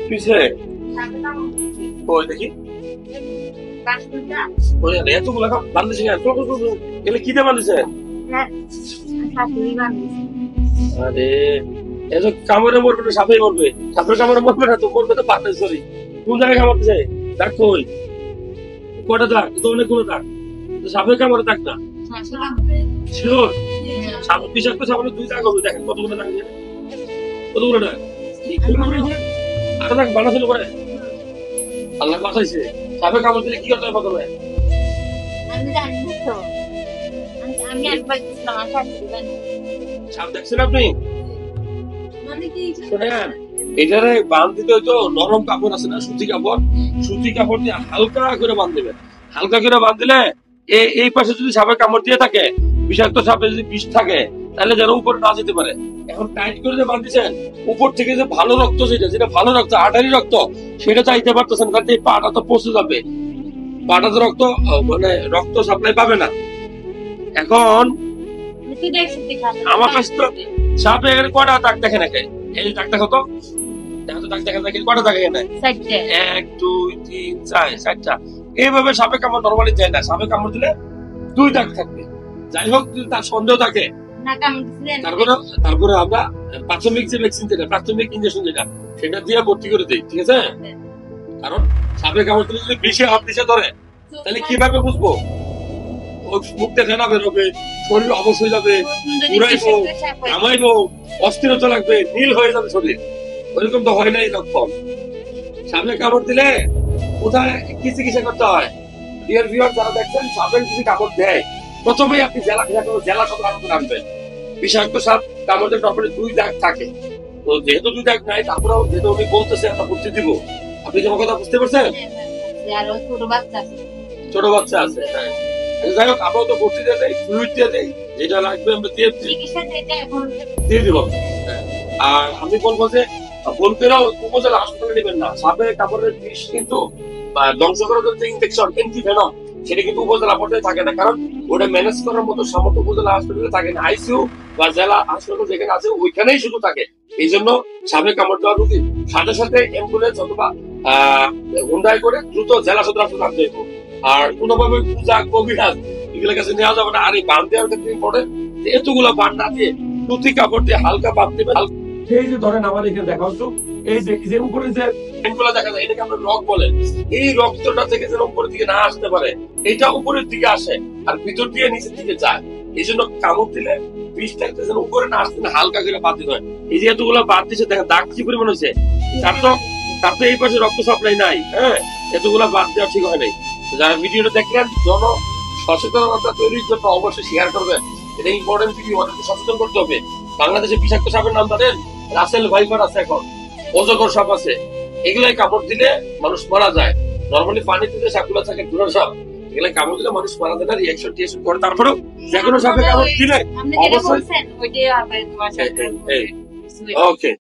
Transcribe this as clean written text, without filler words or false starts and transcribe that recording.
কিসে ওই দেখি ওই এতগুলো বান্ধেছে এগুলো কি দিয়ে বান্ধেছে? আরে এত কামড়ে মরবে না, সাপে মরবে। সাপের কামড়ে মরবে না তো, মরবে তো পাতে। সরি, কোন জায়গায় কামড়তেছে? দেখ কই কটা দাগ তো, অনেকগুলো দাগ। সাপের কামড়ে দাগ না শিওর? সাপ বিষাক্ত সাপের 2 দাগ হবে। দেখেন কতগুলো দাগ, কতগুলো দাগ। আরো দাগ বানাছিল করে আল্লাহ বাঁচাইছে। সাপে কামড় দিলে কি করতে হবে প্রথমে? সাপ দেখছেন আপনি? শোনেন, এটারে বাঁধ দিতে হয়তো নরম কাপড় আছে না, সুতি কাপড়, সুতি কাপড় দিয়ে হালকা করে বাঁধ দেবেন। হালকা করে বাঁধ দিলে এই পাশে যদি সাপের কামড় দিয়ে থাকে, বিষাক্ত সাপে যদি বিষ থাকে, তাহলে যেন উপরে না যেতে পারে। এখন টাইট করে যে বাঁধতেছেন, উপর থেকে যে ভালো রক্ত, যেটা ভালো রক্ত, আটারি রক্ত, সেটা চাইতে পারতেছেন, কারণ এই পাটা তো পচে যাবে। পাটা তো রক্ত মানে রক্ত সাপ্লাই পাবে না। এখন আমার কাছে তো সাপে এখানে কটা দাগ দেখে নাকি? এই দাগটা কত? দেখো তো দাগ দেখা দেখেন কটা দাগ এখানে? 1 2 3 4 4টা। এইভাবে সাপে কামড় নরমালি দেয় না। সাপে কামড় দিলে 2 দাগ থাকবে। যাই হোক, যদি তার সন্দেহ থাকে, তারপরে আমরা প্রাথমিক যে ভ্যাকসিন, যেটা প্রাথমিক ইনজেকশন যেটা, সেটা দিয়ে ভর্তি করে দিই, ঠিক আছে? কারণ সাপে কামড় দিলে যদি বিষে হাত দিশে ধরে, তাহলে কিভাবে বুঝবো? মুখ থেকে না বেরোবে, শরীর অবশ হয়ে যাবে, ঘুরাইবো, ঘামাইবো, অস্থিরতা লাগবে, নীল হয়ে যাবে শরীর। ওইরকম তো হয় না এই লক্ষণ। সামনে কামড় দিলে কোথায় কি চিকিৎসা করতে হয়? ডিয়ার ভিউয়ার, যারা দেখছেন, সাপের যদি কামড় দেয়, প্রথমেই আপনি জেলা সদর হাসপাতালে আনবেন। বিষাক্ত সাপ কামড় দিলে তারপরে 2 দাগ থাকে। তো যেহেতু 2 দাগ নাই, তারপরেও যেহেতু উনি বলতেছে, আমরা ভর্তি দিব। আপনি কি আমার কথা বুঝতে পারছেন? ছোট বাচ্চা আছে, হ্যাঁ। যাই হোক, আমরা তো ভর্তি দিয়ে দেয়, ফ্লুইড দিয়ে দেয়, যেটা লাগবে আমরা দিয়ে দিব। আর আমি বলবো যে বলতেরাও উপজেলা হাসপাতালে নেবেন না। সাপের কামড়ের বিষ কিন্তু ধ্বংস করার জন্য ইনফেকশন এন্টিভেনম, সেটা কিন্তু উপজেলা পর্যায়ে থাকে না, কারণ ওটা ম্যানেজ করার মতো সামর্থ্য উপজেলা হাসপাতালে থাকে না। আইসিইউ বা জেলা হাসপাতাল যেখানে আছে, ওইখানেই শুধু থাকে। এই জন্য সাপের কামড় দেওয়া রোগী সাথে সাথে অ্যাম্বুলেন্স অথবা হুন্ডাই করে দ্রুত জেলা সদর হাসপাতালে আনতে হবে। আর কোনোভাবে পূজা কবিরাজ এগুলোর কাছে নেওয়া যাবে না। আর এই বাঁধ দেওয়ার ক্ষেত্রে ইম্পর্টেন্ট, এতগুলো বাঁধ না দিয়ে সুতি কাপড় দিয়ে হালকা বাঁধ দেবে। এই যে ধরেন আমার এখানে দেখা হচ্ছে, এই যে উপরে যে পেনগুলো দেখা যায়, এটাকে আমরা রক বলে। এই রক্তটা থেকে যেন উপরের দিকে না আসতে পারে, এটা উপরের দিকে আসে আর ভিতর দিয়ে নিচের দিকে যায়। এই জন্য কামড় দিলে বিষটা যেন উপরে না আসতে, হালকা করে বাদ দিতে হয়। এই যে এতগুলো বাদ দিচ্ছে, দেখেন দাগ কি পরিমাণ হয়েছে। তার তো এই পাশে রক্ত সাপ্লাই নাই, হ্যাঁ, এতগুলা বাদ দেওয়া ঠিক হয় নাই। যারা ভিডিওটা দেখলেন, জন সচেতনতা তৈরির জন্য অবশ্যই শেয়ার করবেন। এটা ইম্পর্টেন্ট ভিডিও, অনেককে সচেতন করতে হবে। বাংলাদেশে বিষাক্ত সাপের নাম জানেন? রাসেল ভাইপার আছে, এখন অজগর সাপ আছে। এগুলাই কামড় দিলে মানুষ মারা যায়। নর্মালি পানিতে যে সাপগুলো থাকে, ডুরার সাপ, এগুলো কামড় দিলে মানুষ মারা যায় না, রিয়াকশন টিয়াকশন করে। তারপরেও যে কোনো সাপে কামড় দিলে অবশ্যই ওকে।